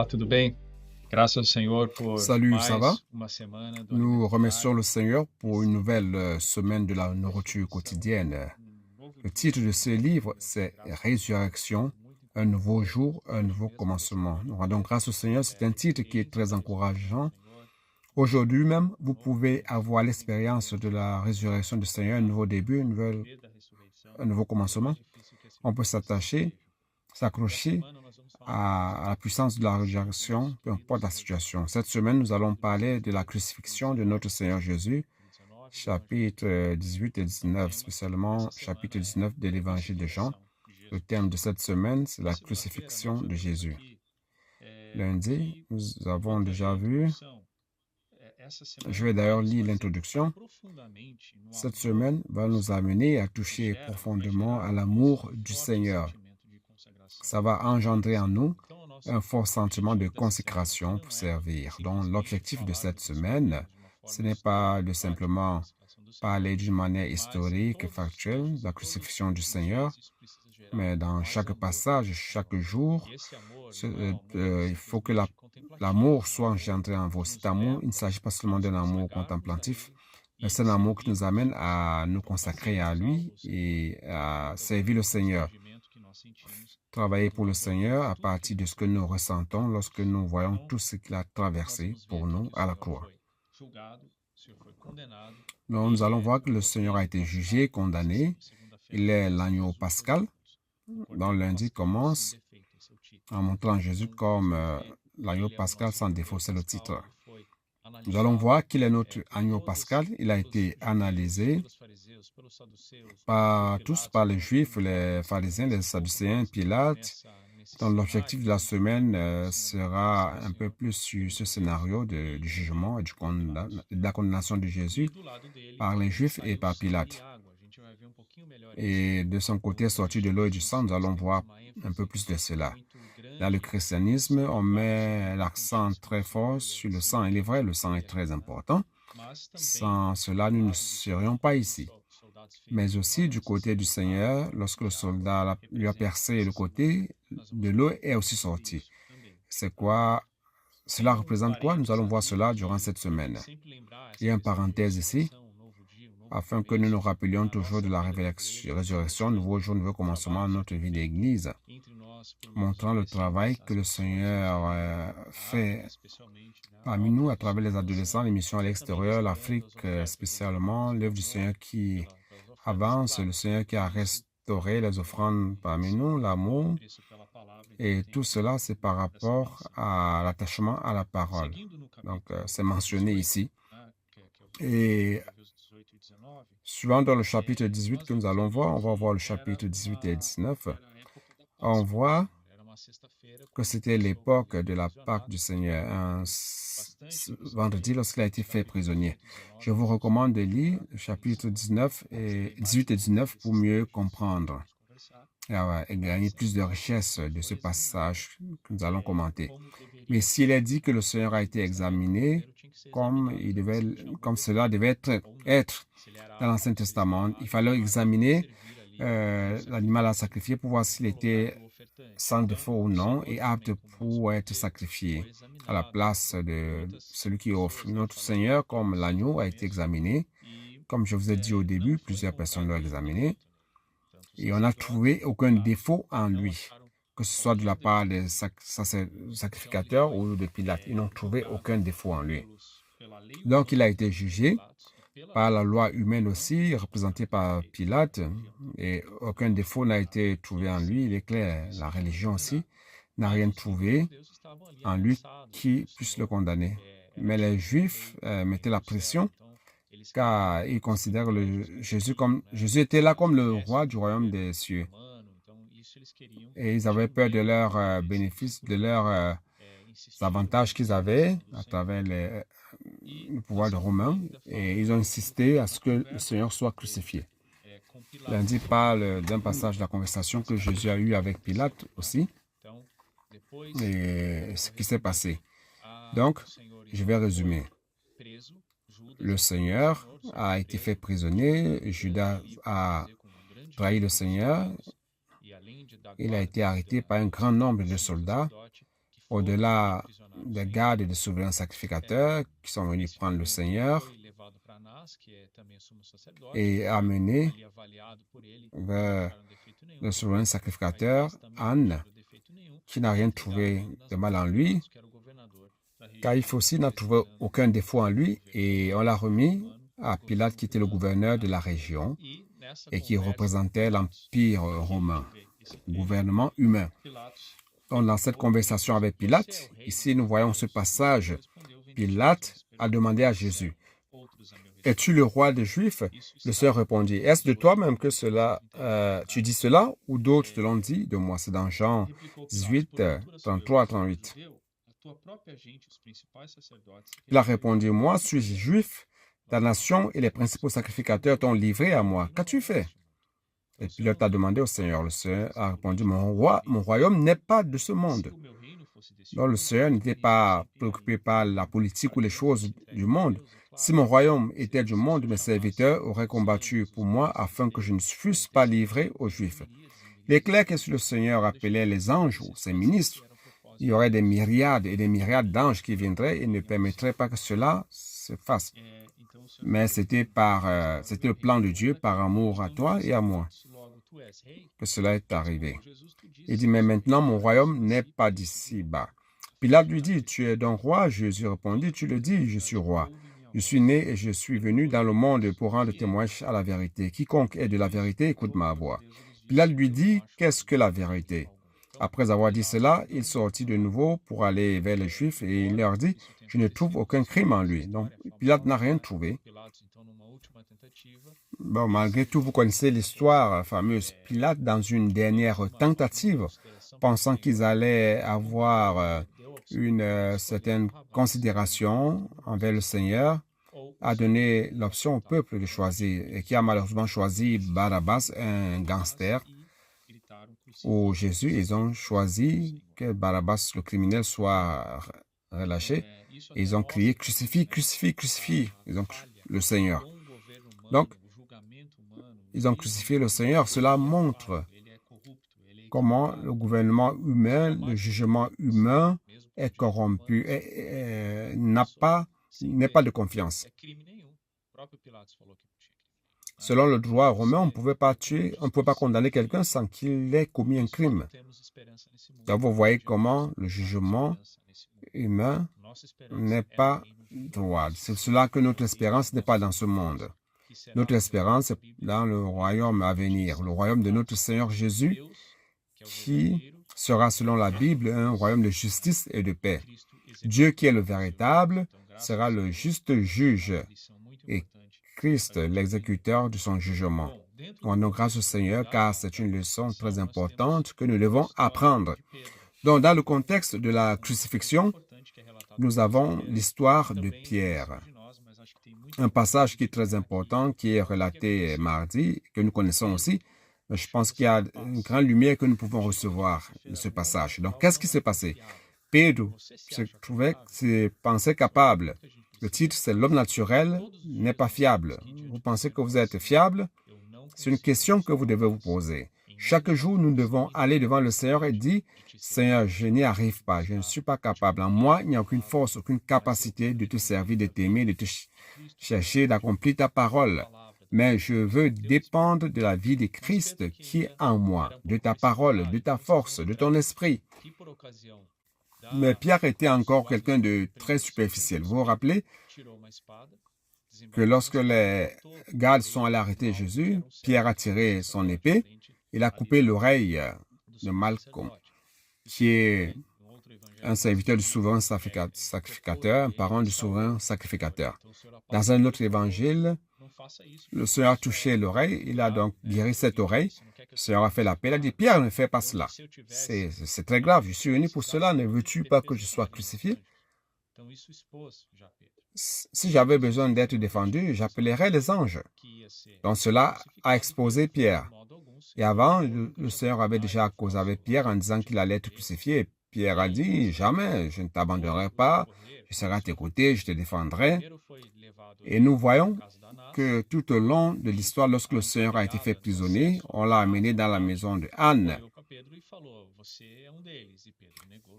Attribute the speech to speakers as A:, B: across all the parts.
A: tudo bem? Graças ao Senhor por
B: Salut, ça va?
A: mais uma semana do
B: Nous
A: Alimento
B: remercions
A: Diário.
B: le Seigneur pour une nouvelle semaine de la nourriture quotidienne.
A: Novo
B: Le
A: dia,
B: titre de ce livre,
A: dando
B: c'est
A: graças a Deus,
B: Résurrection,
A: muito
B: un nouveau jour, un
A: importante hoje
B: nouveau
A: mesmo nessa
B: commencement. Nous
A: manhã.
B: rendons grâce au Seigneur, c'est un titre qui est très
A: Experiência da ressurreição do
B: encourageant.
A: Senhor,
B: Aujourd'hui même, vous
A: novo
B: pouvez
A: começo,
B: avoir
A: uma nova
B: l'expérience de la résurrection du Seigneur, un nouveau début,
A: viver da ressurreição
B: un nouveau
A: é mais
B: commencement.
A: difícil que a
B: On peut
A: segunda vez que
B: s'attacher,
A: seja. Essa
B: s'accrocher
A: semana nós vamos falar um
B: à la
A: pouquinho
B: puissance de la
A: da morte do
B: résurrection,
A: nosso
B: peu
A: querido
B: importe la
A: Senhor
B: situation.
A: Jesus.
B: Cette semaine, nous allons
A: Livro de
B: parler
A: João,
B: de la
A: capítulo
B: crucifixion de
A: 19,
B: notre Seigneur Jésus,
A: capítulo 19 do Evangelho de
B: chapitre
A: João.
B: 18 et
A: O
B: 19,
A: tema dessa
B: spécialement
A: semana
B: chapitre
A: é
B: 19 de
A: a
B: l'Évangile de Jean.
A: crucificação de
B: Le
A: Jesus
B: thème de
A: Cristo.
B: cette semaine, c'est
A: Na
B: la
A: segunda-feira nós
B: crucifixion
A: já
B: de
A: vimos
B: Jésus.
A: aqui
B: Lundi,
A: que
B: nous avons
A: enquanto a
B: déjà vu,
A: introdução, essa
B: je
A: semana
B: vais d'ailleurs
A: vai nos
B: lire
A: fazer tocar
B: l'introduction.
A: profundamente no
B: Cette
A: amor
B: semaine va
A: do
B: nous
A: Senhor,
B: amener à
A: que
B: toucher
A: vai
B: profondément à
A: gerar em nós
B: l'amour
A: um
B: du
A: forte
B: Seigneur.
A: sentimento de consagração.
B: Ça va engendrer en nous
A: Então, o
B: un
A: nosso
B: fort sentiment de
A: objetivo dessa semana
B: consécration
A: aqui
B: pour
A: não é
B: servir. Donc
A: simplesmente
B: l'objectif de
A: falar
B: cette
A: dos evangelhos
B: semaine,
A: de uma
B: ce
A: forma
B: n'est pas
A: histórica,
B: de
A: fática da
B: simplement
A: crucificação do Senhor,
B: parler d'une manière
A: mas em
B: historique,
A: todos os
B: factuelle
A: textos,
B: de
A: em
B: la
A: todos
B: crucifixion du
A: os
B: Seigneur,
A: dias, isso precisa gerar
B: mais dans
A: mais
B: chaque
A: amor
B: passage,
A: no
B: chaque
A: coração.
B: jour,
A: E esse amor não é um amor
B: il faut que
A: simplesmente contemplativo,
B: l'amour
A: é um
B: soit
A: amor
B: engendré en vous.
A: que
B: Cet
A: nos
B: amour, il ne
A: leva
B: s'agit pas
A: a
B: seulement
A: nos
B: d'un amour
A: consagrarmos a
B: contemplatif,
A: Ele
B: mais
A: e
B: c'est un amour qui nous
A: servirmos ao
B: amène
A: Senhor.
B: à nous
A: Então,
B: consacrer à
A: fazermos algo
B: lui
A: ao Senhor
B: et à
A: através
B: servir
A: do
B: le Seigneur.
A: constrangimento que nós sentimos
B: Travailler
A: quando
B: pour le
A: nós
B: Seigneur
A: olhamos
B: à
A: tudo que
B: partir de
A: ele
B: ce que
A: fez
B: nous
A: por
B: ressentons
A: nós.
B: lorsque nous voyons
A: Então,
B: tout ce qu'il a
A: nós
B: traversé
A: vamos ver
B: pour
A: aqui
B: nous
A: que o
B: à la
A: Senhor
B: croix.
A: foi julgado, o Senhor foi condenado.
B: Donc nous
A: Ele
B: allons
A: é
B: voir
A: o
B: que le Seigneur a
A: Cordeiro
B: été
A: passado,
B: jugé,
A: como nós
B: condamné.
A: dissemos segunda-feira
B: Il est
A: passada,
B: l'agneau
A: Jesus
B: pascal.
A: Cordeiro. O
B: Donc
A: Cordeiro
B: lundi
A: Pascal sem
B: commence
A: defeito, esse é o título.
B: en montrant Jésus
A: Então, nós
B: comme
A: vamos ver que
B: l'agneau
A: ele é o
B: pascal
A: nosso
B: sans défaut,
A: Cordeiro
B: c'est le
A: Pascal.
B: titre.
A: Ele foi
B: Nous allons voir qu'il est notre
A: por
B: agneau pascal. Il a été
A: judeus,
B: analysé
A: pelos fariseus, pelos saduceus,
B: par
A: por
B: tous,
A: Pilatos,
B: par les
A: nós
B: Juifs,
A: vamos
B: les
A: falar
B: pharisiens, les
A: nesse pouco
B: Sadducéens,
A: mais
B: Pilate.
A: nesse
B: Donc
A: cenário
B: l'objectif de la semaine
A: do Senhor
B: sera
A: Jesus,
B: un peu plus sur ce scénario du jugement et
A: e
B: de la condamnation de Jésus
A: do lado dele
B: par les Juifs et
A: saiu
B: par
A: sangue e
B: Pilate.
A: água. A gente vai ver um pouquinho melhor isso.
B: Et de son côté, sorti de l'eau et du sang, nous allons voir
A: Uma
B: un peu
A: ênfase
B: plus de cela.
A: muito
B: Dans le
A: grande
B: christianisme, on met l'accent
A: santíssimo
B: très fort
A: sangue,
B: sur le sang. Il est vrai, le sang est très important.
A: mas também
B: Sans cela, nous ne serions pas ici. Mais aussi du côté du Seigneur, lorsque le soldat lui a percé le côté, de l'eau est aussi sortie. C'est quoi? Cela représente quoi? Nous allons voir cela durant cette semaine. Il y a une parenthèse ici, afin que nous nous rappelions toujours de la résurrection, nouveau jour, nouveau commencement dans notre vie d'Église, montrant le travail que le Seigneur fait parmi nous à travers les adolescents, les missions à l'extérieur, l'Afrique spécialement, l'œuvre du Seigneur qui avance, le Seigneur qui a restauré les offrandes parmi nous, l'amour, et tout cela c'est par rapport à l'attachement à la parole. Donc c'est mentionné ici. Et suivant dans le chapitre 18 que nous allons voir, on va voir le chapitre 18 et 19, on voit que c'était l'époque de la Pâque du Seigneur, un vendredi lorsqu'il a été fait prisonnier. Je vous recommande de lire le chapitre 18 et 19 pour mieux comprendre et gagner plus de richesse de ce passage que nous allons commenter. Mais s'il est dit que le Seigneur a été examiné comme cela devait être dans l'Ancien Testament, il fallait examiner l'animal à sacrifier pour voir s'il était sans défaut ou non et apte pour être sacrifié à la place de celui qui offre. Notre Seigneur, comme l'agneau, a été examiné. Comme je vous ai dit au début, plusieurs personnes l'ont examiné. Et on n'a trouvé aucun défaut en lui, que ce soit de la part des sacrificateurs ou de Pilate. Ils n'ont trouvé aucun défaut en lui. Donc, il a été jugé par la loi humaine aussi, représentée par Pilate, et aucun défaut n'a été trouvé en lui. Il est clair, la religion aussi n'a rien trouvé en lui qui puisse le condamner. Mais les Juifs mettaient la pression, car ils considèrent Jésus était là comme le roi du royaume des cieux. Et ils avaient peur de leurs bénéfices, de leurs avantages qu'ils avaient à travers le pouvoir des Romains, et ils ont insisté à ce que le Seigneur soit crucifié. Lundi parle d'un passage de la conversation que Jésus a eu avec Pilate aussi, et ce qui s'est passé. Donc, je vais résumer. Le Seigneur a été fait prisonnier, Judas a trahi le Seigneur, il a été arrêté par un grand nombre de soldats au-delà des gardes et des souverains sacrificateurs qui sont venus prendre le Seigneur et amener vers le souverain sacrificateur Anne, qui n'a rien trouvé de mal en lui. Caïphe aussi n'a trouvé aucun défaut en lui et on l'a remis à Pilate, qui était le gouverneur de la région et qui représentait l'Empire romain, gouvernement humain. Donc, dans cette conversation avec Pilate, ici nous voyons ce passage. Pilate a demandé à Jésus, « Es-tu le roi des Juifs ?» Le Seigneur répondit, « Est-ce de toi-même que tu dis cela ou d'autres te l'ont dit de moi ?» C'est dans Jean 18, 33 à 38. Il a répondu, « Moi, suis-je juif? Ta nation et les principaux sacrificateurs t'ont livré à moi. Qu'as-tu fait ?» Et Pilate a demandé au Seigneur. Le Seigneur a répondu, « Mon royaume n'est pas de ce monde. » Donc le Seigneur n'était pas préoccupé par la politique ou les choses du monde. Si mon royaume était du monde, mes serviteurs auraient combattu pour moi afin que je ne fusse pas livré aux Juifs. Il est clair que si le Seigneur appelait les anges ou ses ministres, il y aurait des myriades et des myriades d'anges qui viendraient et ne permettraient pas que cela se fasse. Mais c'était le plan de Dieu par amour à toi et à moi que cela est arrivé. Il dit, mais maintenant mon royaume n'est pas d'ici-bas. Pilate lui dit, tu es donc roi? Jésus répondit, tu le dis, je suis roi. Je suis né et je suis venu dans le monde pour rendre témoignage à la vérité. Quiconque est de la vérité, écoute ma voix. Pilate lui dit, qu'est-ce que la vérité? Après avoir dit cela, il sortit de nouveau pour aller vers les Juifs et il leur dit, je ne trouve aucun crime en lui. Donc, Pilate n'a rien trouvé. Bon, malgré tout, vous connaissez l'histoire fameuse. Pilate, dans une dernière tentative, pensant qu'ils allaient avoir une certaine considération envers le Seigneur, a donné l'option au peuple de choisir et qui a malheureusement choisi Barabbas, un gangster. Ou Jésus, ils ont choisi que Barabbas, le criminel, soit relâché. Et ils ont crié, crucifie, crucifie, crucifie. Ils ont le Seigneur. Donc, ils ont crucifié le Seigneur. Cela montre comment le gouvernement humain, le jugement humain est corrompu et n'est pas de confiance. Selon le droit romain, on ne pouvait pas tuer, on ne pouvait pas condamner quelqu'un sans qu'il ait commis un crime. Donc vous voyez comment le jugement humain n'est pas droit. C'est cela que notre espérance n'est pas dans ce monde. Notre espérance est dans le royaume à venir, le royaume de notre Seigneur Jésus, qui sera, selon la Bible, un royaume de justice et de paix. Dieu, qui est le véritable, sera le juste juge et Christ, l'exécuteur de son jugement. Rendons grâce au Seigneur, car c'est une leçon très importante que nous devons apprendre. Donc, dans le contexte de la crucifixion, nous avons l'histoire de Pierre. Un passage qui est très important, qui est relaté mardi, que nous connaissons aussi. Je pense qu'il y a une grande lumière que nous pouvons recevoir de ce passage. Donc, qu'est-ce qui s'est passé? Pedro se pensait capable. Le titre, c'est « L'homme naturel n'est pas fiable ». Vous pensez que vous êtes fiable? C'est une question que vous devez vous poser. Chaque jour, nous devons aller devant le Seigneur et dire « Seigneur, je n'y arrive pas, je ne suis pas capable. En moi, il n'y a aucune force, aucune capacité de te servir, de t'aimer, de te chercher, d'accomplir ta parole. Mais je veux dépendre de la vie de Christ qui est en moi, de ta parole, de ta force, de ton esprit. » Mais Pierre était encore quelqu'un de très superficiel. Vous vous rappelez que lorsque les gardes sont allés arrêter Jésus, Pierre a tiré son épée, il a coupé l'oreille de Malchon, qui est un serviteur du souverain sacrificateur, un parent du souverain sacrificateur. Dans un autre évangile, le Seigneur a touché l'oreille, il a donc guéri cette oreille. Le Seigneur a fait l'appel, il a dit, Pierre, ne fais pas cela. C'est très grave, je suis venu pour cela, ne veux-tu pas que je sois crucifié? Si j'avais besoin d'être défendu, j'appellerais les anges. Donc cela a exposé Pierre. Et avant, le Seigneur avait déjà causé avec Pierre en disant qu'il allait être crucifié. Pierre a dit, jamais, je ne t'abandonnerai pas, je serai à tes côtés, je te défendrai. Et nous voyons que tout au long de l'histoire, lorsque le Seigneur a été fait prisonnier, on l'a amené dans la maison de Anne.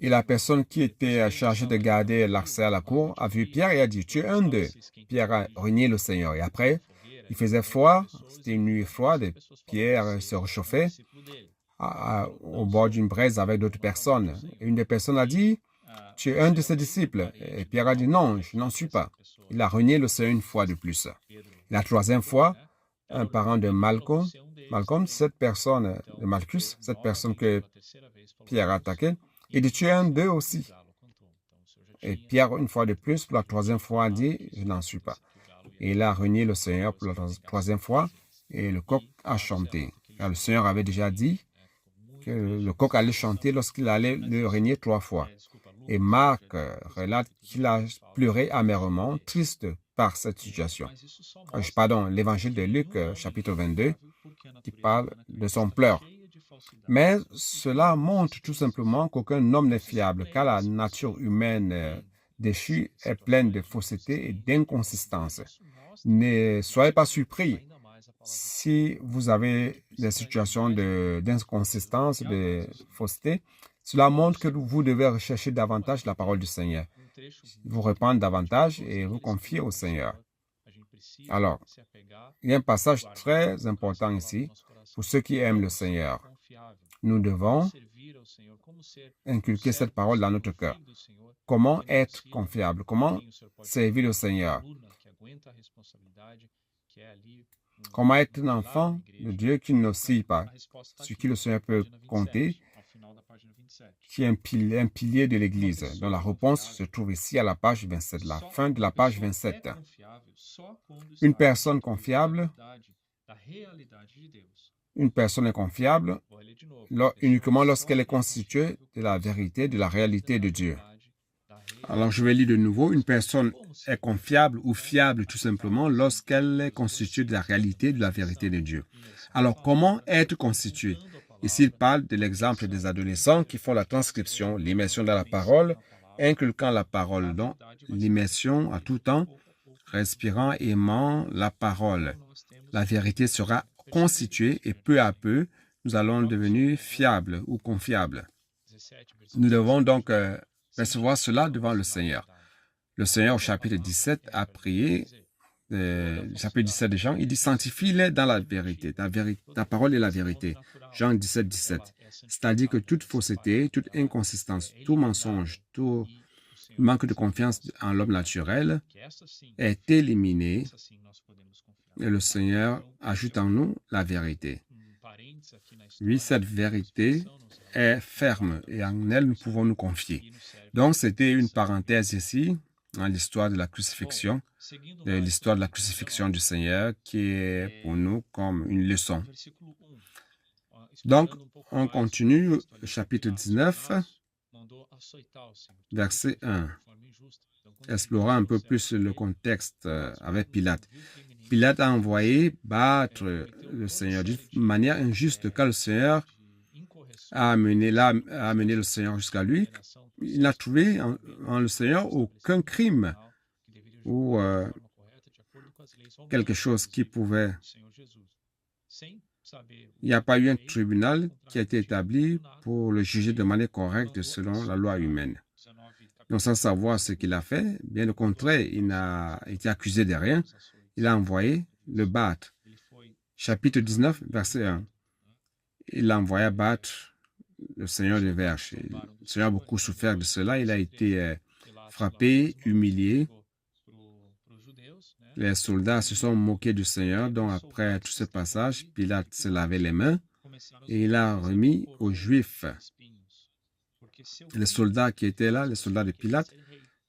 B: Et la personne qui était chargée de garder l'accès à la cour a vu Pierre et a dit, tu es un d'eux. Pierre a renié le Seigneur. Et après, il faisait froid, c'était une nuit froide, Pierre se réchauffait au bord d'une braise avec d'autres personnes. Et une des personnes a dit, tu es un de ses disciples. Et Pierre a dit, non, je n'en suis pas. Il a renié le Seigneur une fois de plus. La troisième fois, un parent de Malcolm, cette personne de Malchus, cette personne que Pierre a attaquée, il dit, tu es un d'eux aussi. Et Pierre, une fois de plus, pour la troisième fois, a dit, je n'en suis pas. Et il a renié le Seigneur pour la troisième fois, et le coq a chanté. Car le Seigneur avait déjà dit que le coq allait chanter lorsqu'il allait le renier 3 fois. Et Marc relate qu'il a pleuré amèrement, triste par cette situation. Pardon, l'évangile de Luc, chapitre 22, qui parle de son pleur. Mais cela montre tout simplement qu'aucun homme n'est fiable, car la nature humaine déchue est pleine de fausseté et d'inconsistance. Ne soyez pas surpris si vous avez des situations d'inconsistance, de fausseté. Cela montre que vous devez rechercher davantage la parole du Seigneur, vous répandre davantage et vous confier au Seigneur. Alors, il y a un passage très important ici pour ceux qui aiment le Seigneur. Nous devons inculquer cette parole dans notre cœur. Comment être confiable? Comment servir le Seigneur? Comment être un enfant de Dieu qui n'oscille pas, sur qui le Seigneur peut compter, qui est un pilier de l'Église, dont la réponse se trouve ici à la page 27, la fin de la page 27. Une personne confiable est confiable uniquement lorsqu'elle est constituée de la vérité, de la réalité de Dieu. Alors, je vais lire de nouveau. Une personne est confiable ou fiable tout simplement lorsqu'elle est constituée de la réalité, de la vérité de Dieu. Alors, comment être constitué? Ici, il parle de l'exemple des adolescents qui font la transcription, l'immersion dans la parole, inculquant la parole, donc l'immersion à tout temps, respirant, aimant la parole. La vérité sera constituée et peu à peu, nous allons devenir fiables ou confiables. Nous devons donc recevoir cela devant le Seigneur. Le Seigneur, au chapitre 17, a prié, chapitre 17 de Jean, il dit, sanctifie-les dans la vérité. Ta parole est la vérité. Jean 17, 17. C'est-à-dire que toute fausseté, toute inconsistance, tout mensonge, tout manque de confiance en l'homme naturel est éliminé et le Seigneur ajoute en nous la vérité. Oui, cette vérité est ferme et en elle, nous pouvons nous confier. Donc, c'était une parenthèse ici dans l'histoire de la crucifixion, du Seigneur qui est pour nous comme une leçon. Donc, on continue le chapitre 19, verset 1. Explorant un peu plus le contexte avec Pilate. Pilate a envoyé battre le Seigneur d'une manière injuste, car le Seigneur a amené le Seigneur jusqu'à lui. Il n'a trouvé en le Seigneur aucun crime ou quelque chose qui pouvait... Il n'y a pas eu un tribunal qui a été établi pour le juger de manière correcte selon la loi humaine. Donc, sans savoir ce qu'il a fait, bien au contraire, il n'a été accusé de rien. Il a envoyé le battre. Chapitre 19, verset 1. Il a envoyé battre le Seigneur des Verges. Le Seigneur a beaucoup souffert de cela. Il a été frappé, humilié. Les soldats se sont moqués du Seigneur. Donc, après tout ce passage, Pilate se lavait les mains et il a remis aux Juifs. Les soldats qui étaient là, les soldats de Pilate,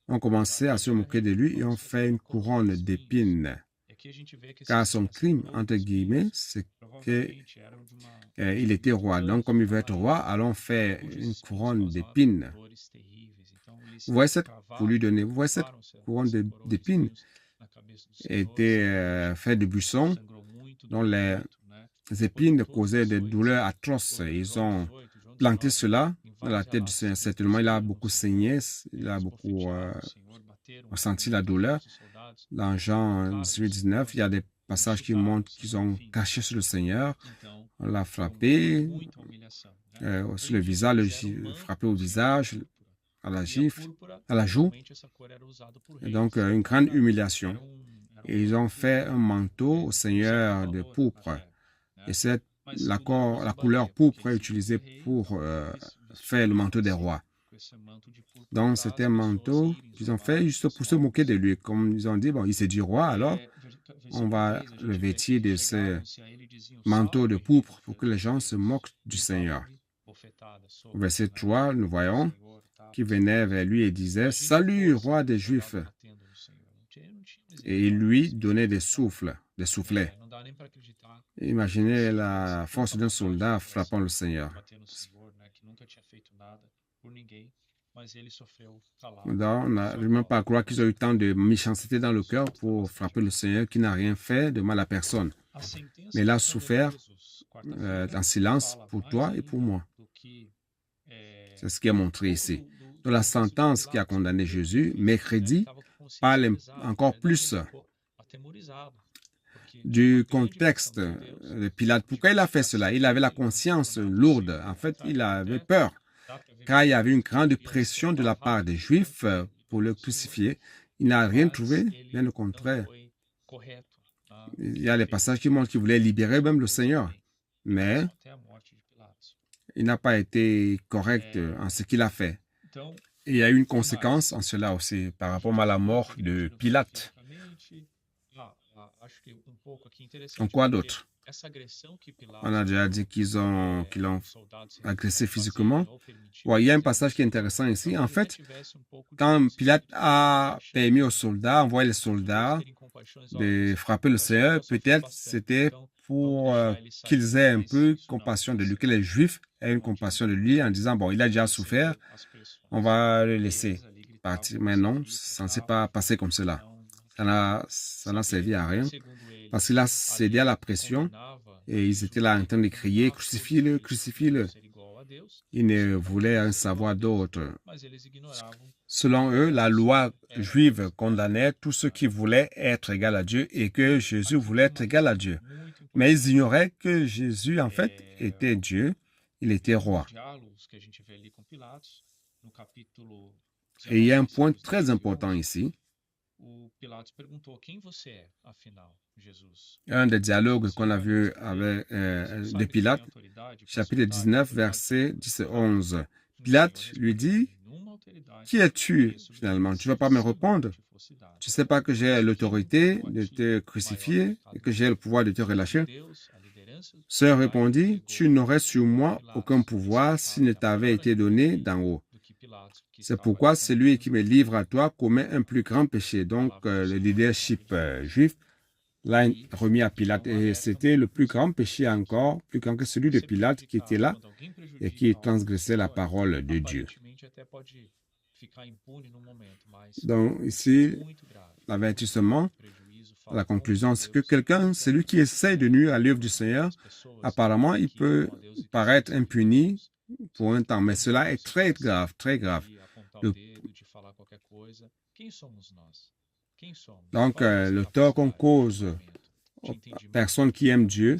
B: ont commencé à se moquer de lui et ont fait une couronne d'épines. Car son crime, entre guillemets, c'est qu'il était roi. Donc, comme il veut être roi, allons faire une couronne d'épines. Vous voyez cette couronne d'épines était faite de buissons dont les épines causaient des douleurs atroces. Ils ont planté cela dans la tête du Seigneur. Certainement, il a beaucoup saigné, il a beaucoup ressenti la douleur. Dans Jean 18, 19, il y a des passages qui montrent qu'ils ont caché sur le Seigneur, on l'a frappé sur le visage, frappé au visage, à la gifle, à la joue, et donc une grande humiliation. Et ils ont fait un manteau au Seigneur de pourpre. Et la couleur pourpre est utilisée pour faire le manteau des rois. Donc, c'était un manteau qu'ils ont fait juste pour se moquer de lui. Comme ils ont dit, bon, il s'est dit roi, alors on va le vêtir de ce manteau de pourpre pour que les gens se moquent du Seigneur. Au verset 3, nous voyons qu'il venait vers lui et disait « Salut, roi des Juifs !» Et il lui donnait des soufflets. Imaginez la force d'un soldat frappant le Seigneur. Donc, on n'arrive même pas à croire qu'ils ont eu tant de méchanceté dans le cœur pour frapper le Seigneur qui n'a rien fait de mal à personne. Mais il a souffert en silence pour toi et pour moi. C'est ce qui est montré ici. Donc, la sentence qui a condamné Jésus, mercredi, parle encore plus du contexte de Pilate. Pourquoi il a fait cela? Il avait la conscience lourde. En fait, il avait peur, car il y avait une grande pression de la part des Juifs pour le crucifier. Il n'a rien trouvé, bien le contraire. Il y a les passages qui montrent qu'il voulait libérer même le Seigneur, mais il n'a pas été correct en ce qu'il a fait. Et il y a eu une conséquence en cela aussi, par rapport à la mort de Pilate. En quoi d'autre? On a déjà dit qu'ils l'ont agressé physiquement. Ouais, il y a un passage qui est intéressant ici. En fait, quand Pilate a permis aux soldats, envoyé les soldats de frapper le Seigneur, peut-être c'était pour qu'ils aient un peu compassion de lui, que les Juifs aient une compassion de lui en disant, bon, il a déjà souffert, on va le laisser partir. Mais non, ça ne s'est pas passé comme cela. Ça n'a servi à rien, parce qu'il a cédé à la pression et ils étaient là en train de crier « Crucifie-le, crucifie-le ». Ils ne voulaient rien savoir d'autre. Selon eux, la loi juive condamnait tous ceux qui voulaient être égal à Dieu et que Jésus voulait être égal à Dieu. Mais ils ignoraient que Jésus, en fait, était Dieu, il était roi. Et il y a un point très important ici. Un des dialogues qu'on a vu avec de Pilate, chapitre 19, versets 10 et 11. Pilate lui dit, « Qui es-tu finalement? Tu ne vas pas me répondre? Tu ne sais pas que j'ai l'autorité de te crucifier et que j'ai le pouvoir de te relâcher? » Sœur répondit, « Tu n'aurais sur moi aucun pouvoir s'il ne t'avait été donné d'en haut. C'est pourquoi celui qui me livre à toi commet un plus grand péché. » Donc, le leadership juif l'a remis à Pilate. Et c'était le plus grand péché encore, plus grand que celui de Pilate qui était là et qui transgressait la parole de Dieu. Donc, ici, l'avertissement, la conclusion, c'est que quelqu'un, celui qui essaie de nuire à l'œuvre du Seigneur, apparemment, il peut paraître impuni pour un temps, mais cela est très grave, très grave. Donc, le tort qu'on cause aux personnes qui aiment Dieu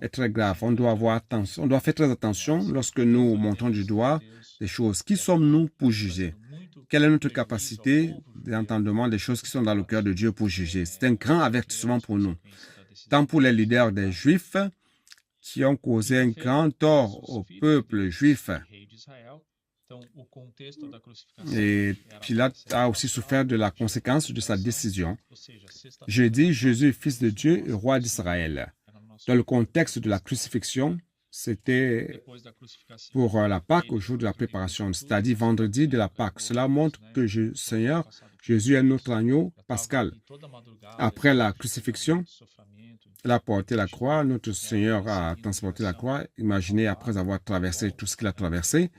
B: est très grave. On doit avoir attention, on doit faire très attention lorsque nous montrons du doigt des choses. Qui sommes-nous pour juger? Quelle est notre capacité d'entendement des choses qui sont dans le cœur de Dieu pour juger? C'est un grand avertissement pour nous, tant pour les leaders des Juifs qui ont causé un grand tort au peuple juif. Et Pilate a aussi souffert de la conséquence de sa décision. Je dis, Jésus, fils de Dieu et roi d'Israël. Dans le contexte de la crucifixion, c'était pour la Pâque au jour de la préparation, c'est-à-dire vendredi de la Pâque. Cela montre que le Seigneur, Jésus est notre agneau pascal. Après la crucifixion, il a porté la croix, notre Seigneur a transporté la croix. Imaginez, après avoir traversé tout ce qu'il a traversé,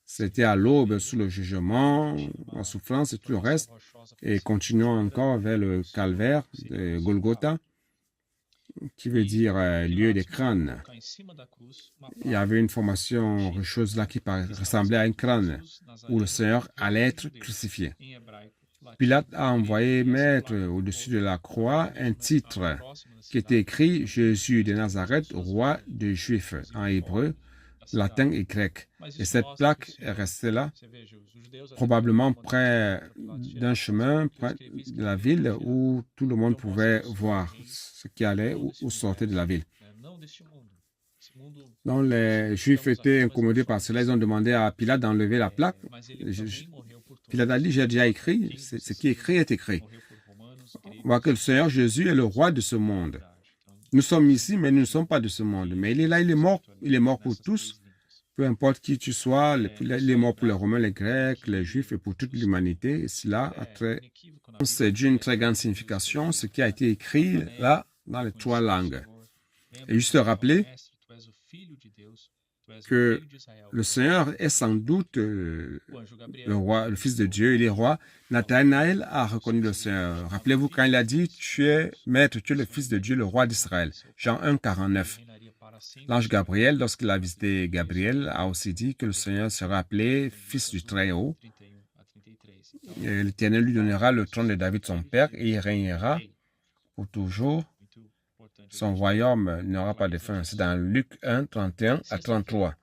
B: c'était à l'aube, sous le jugement, la souffrance et tout le reste. Et continuons encore vers le calvaire de Golgotha, qui veut dire lieu des crânes. Il y avait une formation rocheuse là qui ressemblait à un crâne, où le Seigneur allait être crucifié. Pilate a envoyé mettre au-dessus de la croix un titre qui était écrit « Jésus de Nazareth, roi des Juifs » en hébreu, latin et grec. Et cette plaque est restée là, probablement près d'un chemin, près de la ville, où tout le monde pouvait voir ce qui allait ou sortait de la ville. Donc les Juifs étaient incommodés par cela. Ils ont demandé à Pilate d'enlever la plaque. Pilate a dit, j'ai déjà écrit, ce qui est écrit est écrit. On voit que le Seigneur Jésus est le roi de ce monde. Nous sommes ici, mais nous ne sommes pas de ce monde. Mais il est là, il est mort pour tous. Peu importe qui tu sois, il est mort pour les Romains, les Grecs, les Juifs et pour toute l'humanité. Et cela c'est d'une très grande signification, ce qui a été écrit là dans les trois langues. Et juste rappeler que le Seigneur est sans doute le roi, le Fils de Dieu, il est roi. Nathanaël a reconnu le Seigneur. Rappelez-vous quand il a dit, tu es maître, tu es le Fils de Dieu, le roi d'Israël. Jean 1, 49. L'ange Gabriel, lorsqu'il a visité Gabriel, a aussi dit que le Seigneur sera appelé Fils du Très-Haut. L'Éternel lui donnera le trône de David, son père, et il régnera pour toujours. Son royaume n'aura pas de fin. C'est dans Luc 1, 31 à 33.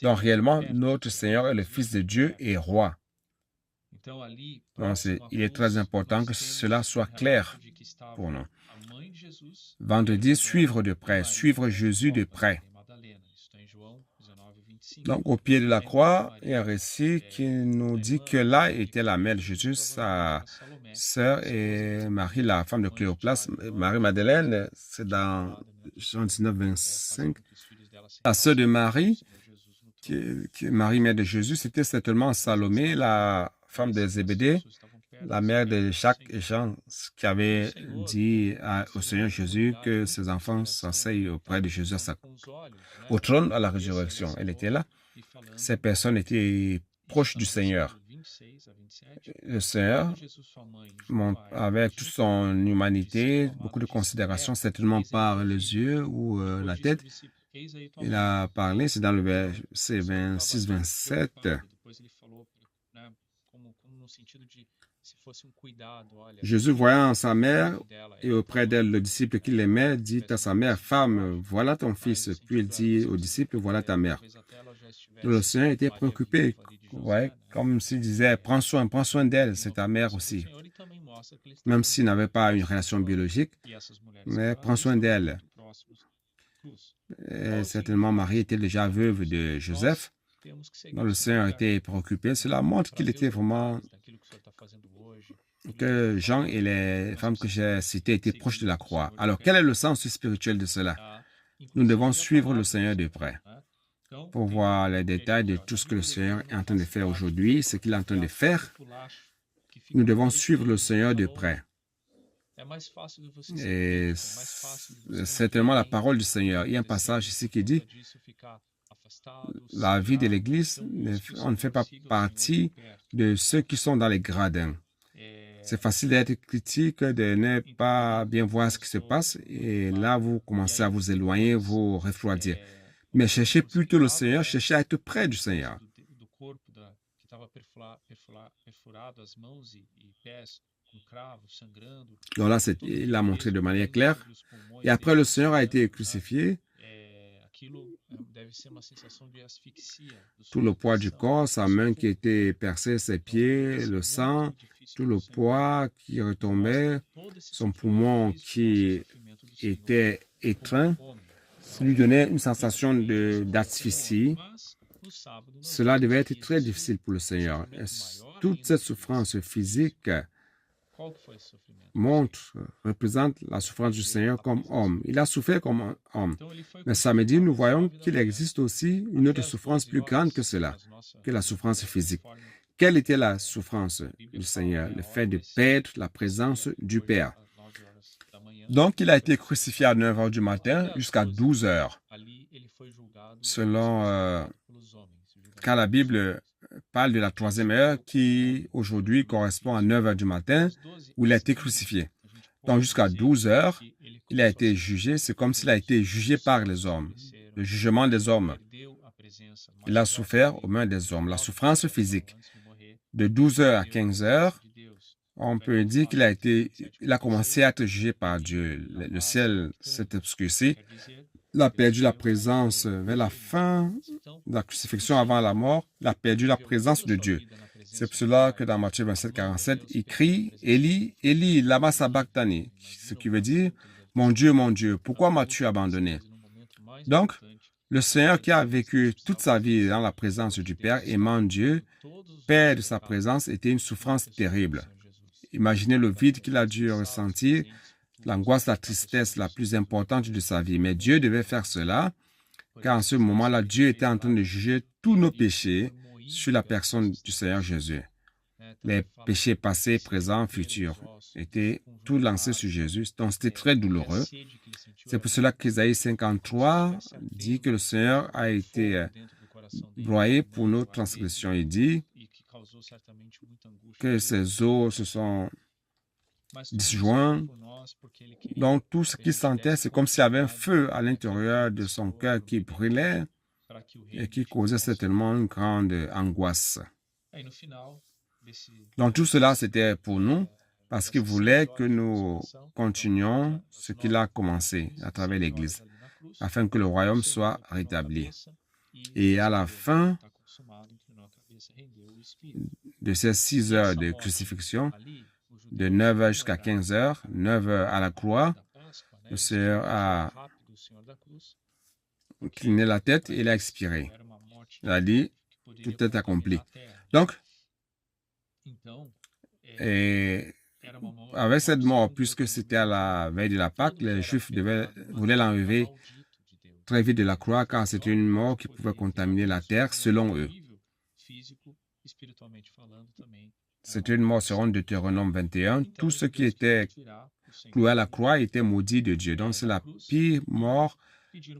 B: Donc réellement, notre Seigneur est le Fils de Dieu et roi. Donc il est très important que cela soit clair pour nous. Vendredi, suivre de près, suivre Jésus de près. Donc au pied de la croix, il y a un récit qui nous dit que là était la mère de Jésus, sa sœur et Marie, la femme de Cléopas, Marie-Madeleine, c'est dans Jean 19, 25. La sœur de Marie, qui est Marie, mère de Jésus, c'était certainement Salomé, la femme de Zébédée, la mère de Jacques et Jean, qui avait dit au Seigneur Jésus que ses enfants s'asseyent auprès de Jésus au trône à la résurrection. Elle était là. Ces personnes étaient proches du Seigneur. Le Seigneur, avec toute son humanité, beaucoup de considération, certainement par les yeux ou la tête, il a parlé, c'est dans le verset 26-27. Jésus, voyant sa mère et auprès d'elle le disciple qu'il aimait, dit à sa mère, « Femme, voilà ton fils. » Puis il dit au disciple, « Voilà ta mère. » Le Seigneur était préoccupé, ouais, comme s'il disait, « Prends soin d'elle, c'est ta mère aussi. » Même s'il n'avait pas une relation biologique, mais prends soin d'elle. Et certainement, Marie était déjà veuve de Joseph. Donc, le Seigneur était préoccupé. Cela montre qu'il était vraiment que Jean et les femmes que j'ai citées étaient proches de la croix. Alors, quel est le sens spirituel de cela? Nous devons suivre le Seigneur de près pour voir les détails de tout ce que le Seigneur est en train de faire aujourd'hui, ce qu'il est en train de faire. Nous devons suivre le Seigneur de près. Et certainement la parole du Seigneur. Il y a un passage ici qui dit la vie de l'Église, on ne fait pas partie de ceux qui sont dans les gradins. C'est facile d'être critique, de ne pas bien voir ce qui se passe, et là, vous commencez à vous éloigner, vous refroidir. Mais cherchez plutôt le Seigneur, cherchez à être près du Seigneur. Donc là, il l'a montré de manière claire. Et après, le Seigneur a été crucifié. Tout le poids du corps, sa main qui était percée, ses pieds, le sang, tout le poids qui retombait, son poumon qui était étreint, lui donnait une sensation d'asphyxie. Cela devait être très difficile pour le Seigneur. Et toute cette souffrance physique représente la souffrance du Seigneur comme homme. Il a souffert comme homme. Mais samedi, nous voyons qu'il existe aussi une autre souffrance plus grande que cela, que la souffrance physique. Quelle était la souffrance du Seigneur? Le fait de perdre la présence du Père. Donc, il a été crucifié à 9 heures du matin jusqu'à 12 heures. Selon quand la Bible parle de la troisième heure qui, aujourd'hui, correspond à 9 heures du matin, où il a été crucifié. Donc, jusqu'à 12 heures, il a été jugé. C'est comme s'il a été jugé par les hommes. Le jugement des hommes. Il a souffert aux mains des hommes. La souffrance physique. De 12 heures à 15 heures, on peut dire il a commencé à être jugé par Dieu. Le ciel s'est obscurci. Il a perdu la présence vers la fin de la crucifixion avant la mort. Il a perdu la présence de Dieu. C'est pour cela que dans Matthieu 27, 47, il crie « Élie, Élie, lama sabachthani », ce qui veut dire « Mon Dieu, pourquoi m'as-tu abandonné ?» Donc, le Seigneur qui a vécu toute sa vie dans la présence du Père, aimant Dieu, Père de sa présence, était une souffrance terrible. Imaginez le vide qu'il a dû ressentir, l'angoisse, la tristesse la plus importante de sa vie. Mais Dieu devait faire cela, car en ce moment-là, Dieu était en train de juger tous nos péchés sur la personne du Seigneur Jésus. Les péchés passés, présents, futurs étaient tout lancés sur Jésus. Donc, c'était très douloureux. C'est pour cela qu'Ésaïe 53 dit que le Seigneur a été broyé pour nos transgressions. Il dit que ses os se sont disjoints. Donc, tout ce qu'il sentait, c'est comme s'il y avait un feu à l'intérieur de son cœur qui brûlait et qui causait certainement une grande angoisse. Donc, tout cela, c'était pour nous, parce qu'il voulait que nous continuions ce qu'il a commencé à travers l'Église, afin que le royaume soit rétabli. Et à la fin de ces 6 heures de crucifixion, de 9 heures jusqu'à 15 heures, 9 heures à la croix, le Seigneur a incliné la tête et il a expiré. Il a dit, tout est accompli. Donc, et avec cette mort, puisque c'était à la veille de la Pâque, les Juifs voulaient l'enlever très vite de la croix, car c'était une mort qui pouvait contaminer la terre, selon eux. C'était une mort selon Deutéronome 21. Tout ce qui était cloué à la croix était maudit de Dieu. Donc, c'est la pire mort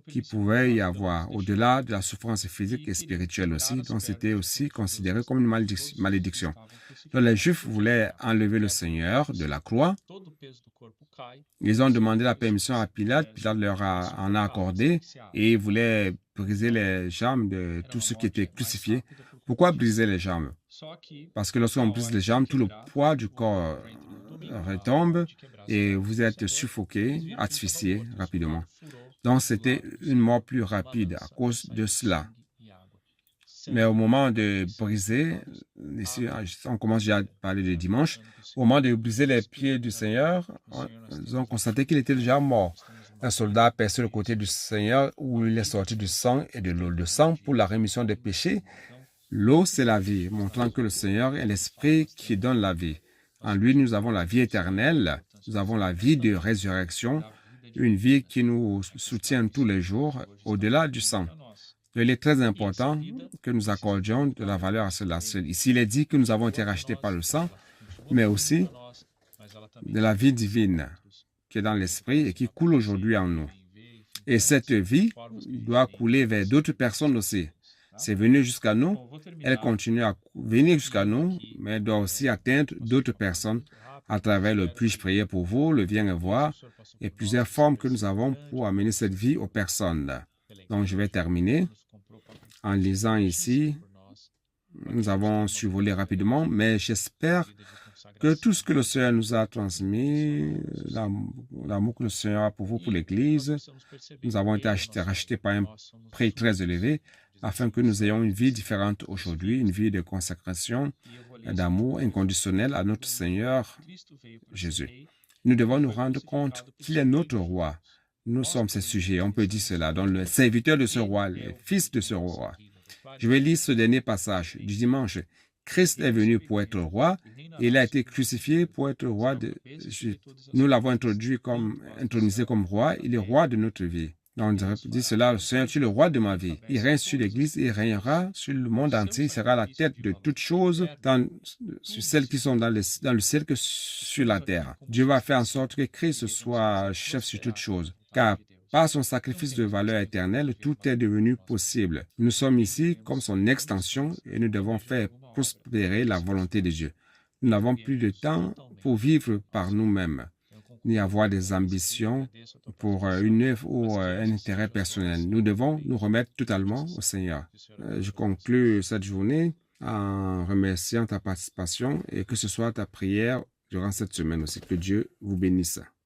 B: qu'il pouvait y avoir, au-delà de la souffrance physique et spirituelle aussi. Donc, c'était aussi considéré comme une malédiction. Donc, les Juifs voulaient enlever le Seigneur de la croix. Ils ont demandé la permission à Pilate. Pilate leur en a accordé et ils voulaient briser les jambes de tous ceux qui étaient crucifiés. Pourquoi briser les jambes? Parce que lorsqu'on brise les jambes, tout le poids du corps retombe et vous êtes suffoqué, asphyxié rapidement. Donc, c'était une mort plus rapide à cause de cela. Mais au moment de briser, ici, on commence déjà à parler de dimanche, au moment de briser les pieds du Seigneur, ils ont constaté qu'il était déjà mort. Un soldat a percé le côté du Seigneur où il est sorti du sang et de l'eau. Le sang pour la rémission des péchés. L'eau, c'est la vie, montrant que le Seigneur est l'Esprit qui donne la vie. En lui, nous avons la vie éternelle, nous avons la vie de résurrection, une vie qui nous soutient tous les jours, au-delà du sang. Il est très important que nous accordions de la valeur à cela. Ici, il est dit que nous avons été rachetés par le sang, mais aussi de la vie divine qui est dans l'Esprit et qui coule aujourd'hui en nous. Et cette vie doit couler vers d'autres personnes aussi. C'est venu jusqu'à nous, elle continue à venir jusqu'à nous, mais elle doit aussi atteindre d'autres personnes à travers le puis-je prier pour vous, le viens et voir, et plusieurs formes que nous avons pour amener cette vie aux personnes. Donc, je vais terminer en lisant ici. Nous avons survolé rapidement, mais j'espère que tout ce que le Seigneur nous a transmis, l'amour que le Seigneur a pour vous, pour l'Église, nous avons été rachetés par un prix très élevé, afin que nous ayons une vie différente aujourd'hui, une vie de consécration, d'amour inconditionnel à notre Seigneur Jésus. Nous devons nous rendre compte qu'il est notre roi. Nous sommes ses sujets, on peut dire cela, donc le serviteur de ce roi, le fils de ce roi. Je vais lire ce dernier passage du dimanche. Christ est venu pour être roi, et il a été crucifié pour être roi. Nous l'avons intronisé comme roi, il est roi de notre vie. Donc, on dit cela, le Seigneur, tu es le roi de ma vie. Il règne sur l'Église, il régnera sur le monde entier. Il sera la tête de toutes choses, sur celles qui sont dans le ciel que sur la terre. Dieu va faire en sorte que Christ soit chef sur toutes choses, car par son sacrifice de valeur éternelle, tout est devenu possible. Nous sommes ici comme son extension et nous devons faire prospérer la volonté de Dieu. Nous n'avons plus de temps pour vivre par nous-mêmes, ni avoir des ambitions pour une œuvre ou un intérêt personnel. Nous devons nous remettre totalement au Seigneur. Je conclus cette journée en remerciant ta participation et que ce soit ta prière durant cette semaine aussi. Que Dieu vous bénisse.